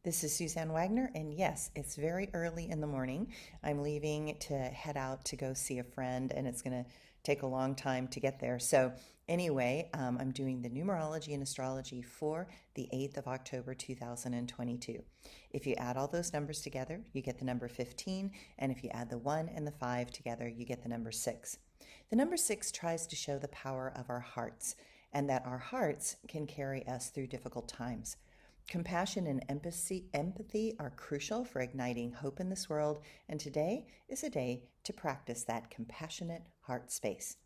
This is Suzanne Wagner, and yes, it's very early in the morning. I'm leaving to head out to go see a friend, and it's going to take a long time to get there. So, anyway, I'm doing the Numerology and Astrology for the 8th of October 2022. If you add all those numbers together, you get the number 15, and if you add the 1 and the 5 together, you get the number 6. The number 6 tries to show the power of our hearts, and that our hearts can carry us through difficult times. Compassion and empathy are crucial for igniting hope in this world, and today is a day to practice that compassionate heart space.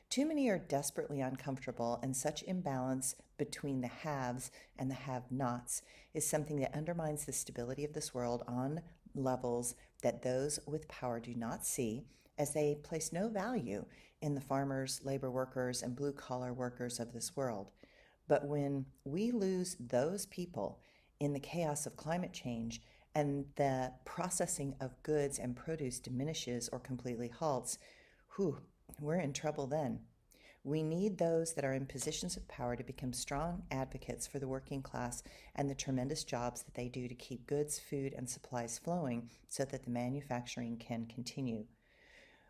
Too many are desperately uncomfortable, and such imbalance between the haves and the have-nots is something that undermines the stability of this world on levels that those with power do not see, as they place no value in the farmers, labor workers, and blue-collar workers of this world. But when we lose those people in the chaos of climate change and the processing of goods and produce diminishes or completely halts, we're in trouble then. We need those that are in positions of power to become strong advocates for the working class and the tremendous jobs that they do to keep goods, food, and supplies flowing so that the manufacturing can continue.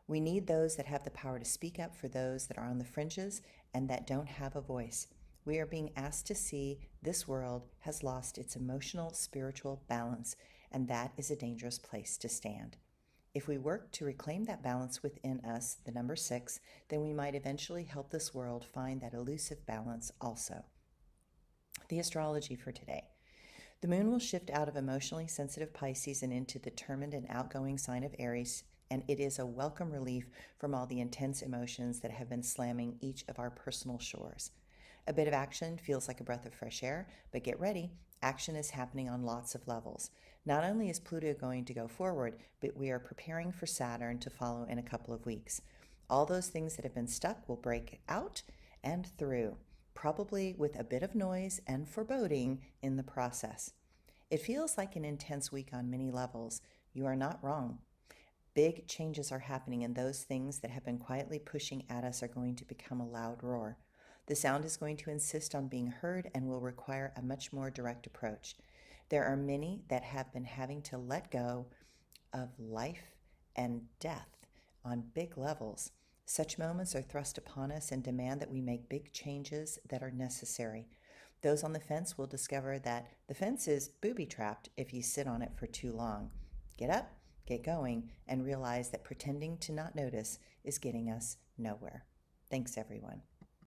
We need those that have the power to speak up for those that are on the fringes and that don't have a voice. We are being asked to see this world has lost its emotional, spiritual balance, and that is a dangerous place to stand. If we work to reclaim that balance within us, the number 6, then we might eventually help this world find that elusive balance also. The astrology for today. The moon will shift out of emotionally sensitive Pisces and into the determined and outgoing sign of Aries, and it is a welcome relief from all the intense emotions that have been slamming each of our personal shores. A bit of action feels like a breath of fresh air, but get ready. Action is happening on lots of levels. Not only is Pluto going to go forward, but we are preparing for Saturn to follow in a couple of weeks. All those things that have been stuck will break out and through, probably with a bit of noise and foreboding in the process. It feels like an intense week on many levels. You are not wrong. Big changes are happening, and those things that have been quietly pushing at us are going to become a loud roar. The sound is going to insist on being heard and will require a much more direct approach. There are many that have been having to let go of life and death on big levels. Such moments are thrust upon us and demand that we make big changes that are necessary. Those on the fence will discover that the fence is booby-trapped if you sit on it for too long. Get up, get going, and realize that pretending to not notice is getting us nowhere. Thanks, everyone.